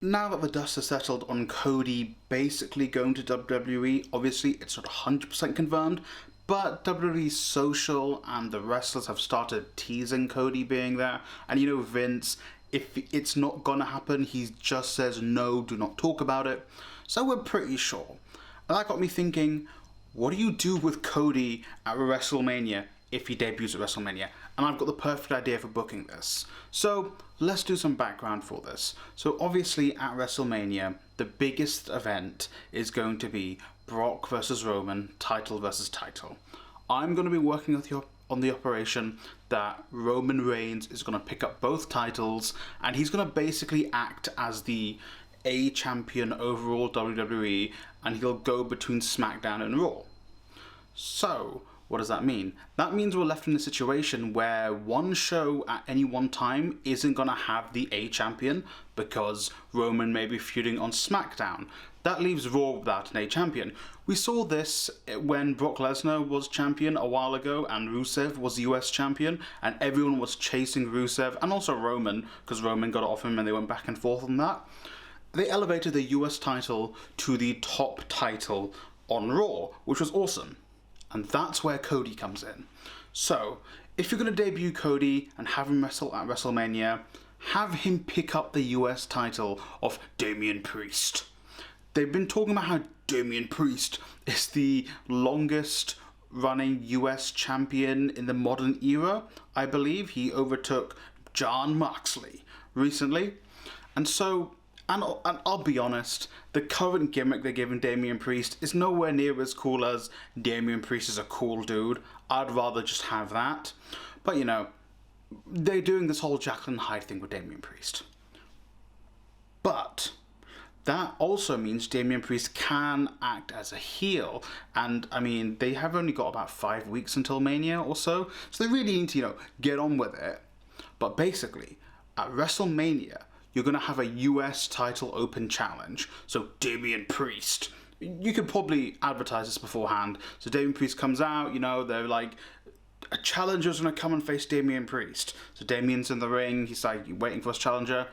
Now that the dust has settled on Cody basically going to WWE, obviously it's not 100% confirmed, but WWE's social and the wrestlers have started teasing Cody being there. And you know, Vince, if it's not gonna happen, he just says no, do not talk about it. So we're pretty sure. And that got me thinking, what do you do with Cody at WrestleMania if he debuts at WrestleMania? And I've got the perfect idea for booking this. So let's do some background for this. So obviously at WrestleMania, the biggest event is going to be Brock versus Roman, title versus title. I'm going to be working with you on the operation that Roman Reigns is going to pick up both titles, and he's going to basically act as the A champion overall WWE, and he'll go between SmackDown and Raw. So what does that mean? That means we're left in a situation where one show at any one time isn't going to have the A champion because Roman may be feuding on SmackDown. That leaves Raw without an A champion. We saw this when Brock Lesnar was champion a while ago and Rusev was US champion, and everyone was chasing Rusev and also Roman because Roman got it off him and they went back and forth on that. They elevated the US title to the top title on Raw, which was awesome. And that's where Cody comes in. So, if you're going to debut Cody and have him wrestle at WrestleMania, have him pick up the US title of Damian Priest. They've been talking about how Damian Priest is the longest running US champion in the modern era. I believe he overtook Jon Moxley recently. And so, and I'll be honest, the current gimmick they're giving Damian Priest is nowhere near as cool as Damian Priest is a cool dude. I'd rather just have that. But you know, they're doing this whole Jacqueline Hyde thing with Damian Priest. But that also means Damian Priest can act as a heel. And I mean, they have only got about 5 weeks until Mania or so. So they really need to, you know, get on with it. But basically, at WrestleMania, you're going to have a US title open challenge. So Damian Priest. You could probably advertise this beforehand. So Damian Priest comes out, you know, they're like, a challenger's going to come and face Damian Priest. So Damian's in the ring, he's like waiting for his challenger.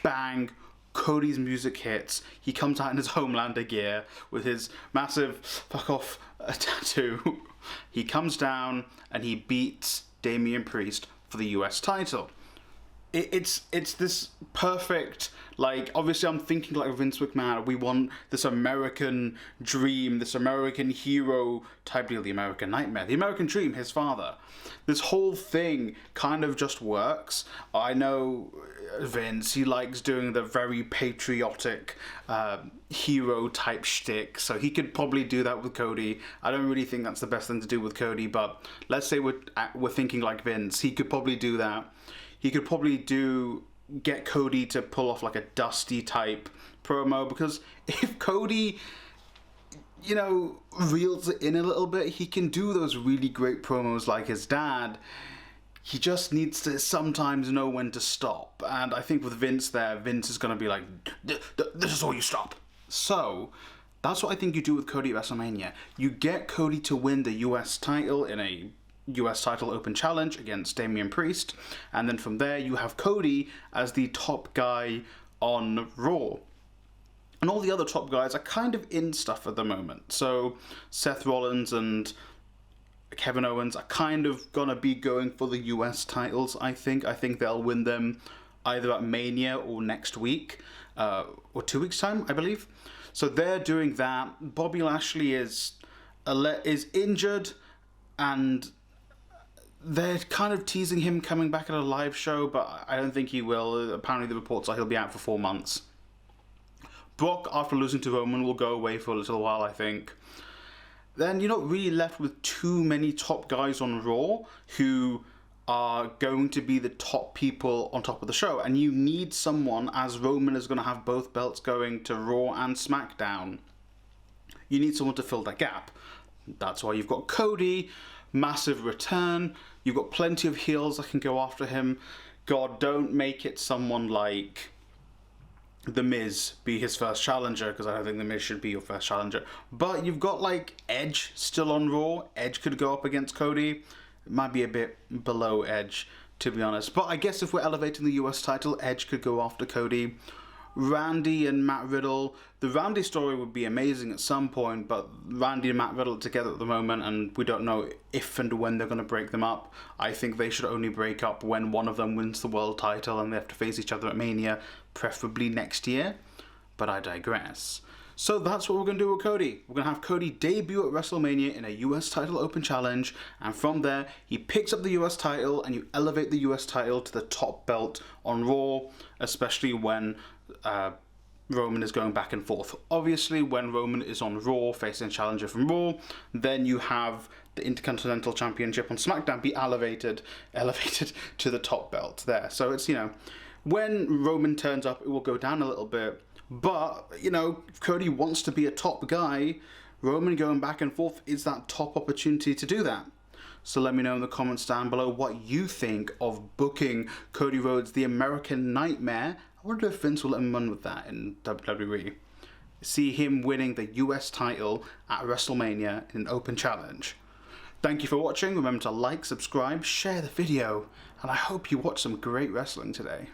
Bang, Cody's music hits. He comes out in his Homelander gear with his massive fuck off tattoo. He comes down and he beats Damian Priest for the US title. It's this perfect, like, obviously I'm thinking like Vince McMahon, we want this American dream, this American hero type deal, the American nightmare, the American dream, his father. This whole thing kind of just works. I know Vince, he likes doing the very patriotic hero type shtick, so he could probably do that with Cody. I don't really think that's the best thing to do with Cody, but let's say we're thinking like Vince, he could probably do that. He could probably get Cody to pull off like a Dusty type promo, because if Cody, you know, reels it in a little bit, he can do those really great promos like his dad. He just needs to sometimes know when to stop. And I think with Vince there, Vince is going to be like, this is all you stop. So that's what I think you do with Cody at WrestleMania. You get Cody to win the US title in a US title open challenge against Damian Priest, and then from there you have Cody as the top guy on Raw. And all the other top guys are kind of in stuff at the moment. So Seth Rollins and Kevin Owens are kind of gonna be going for the US titles, I think. I think they'll win them either at Mania or next week, or 2 weeks time, I believe. So they're doing that. Bobby Lashley is injured, and they're kind of teasing him coming back at a live show, but I don't think he will. Apparently the reports are he'll be out for 4 months. Brock, after losing to Roman, will go away for a little while, I think. Then you're not really left with too many top guys on Raw who are going to be the top people on top of the show. And you need someone, as Roman is going to have both belts going to Raw and SmackDown. You need someone to fill that gap. That's why you've got Cody. Massive return. You've got plenty of heels that can go after him. God, don't make it someone like The Miz be his first challenger, because I don't think The Miz should be your first challenger. But you've got like Edge still on Raw. Edge could go up against Cody. It might be a bit below Edge, to be honest. But I guess if we're elevating the US title, Edge could go after Cody. Randy and Matt Riddle. The Randy story would be amazing at some point, but Randy and Matt Riddle are together at the moment, and we don't know if and when they're going to break them up. I think they should only break up when one of them wins the world title and they have to face each other at Mania, preferably next year. But I digress. So that's what we're going to do with Cody. We're going to have Cody debut at WrestleMania in a US title open challenge, and from there he picks up the US title and you elevate the US title to the top belt on Raw, especially when Roman is going back and forth. Obviously, when Roman is on Raw facing a challenger from Raw, then you have the Intercontinental Championship on SmackDown be elevated to the top belt there. So it's, you know, when Roman turns up, it will go down a little bit. But, you know, if Cody wants to be a top guy, Roman going back and forth is that top opportunity to do that. So let me know in the comments down below what you think of booking Cody Rhodes, the American Nightmare. I wonder if Vince will let him run with that in WWE. See him winning the US title at WrestleMania in an open challenge. Thank you for watching. Remember to like, subscribe, share the video, and I hope you watch some great wrestling today.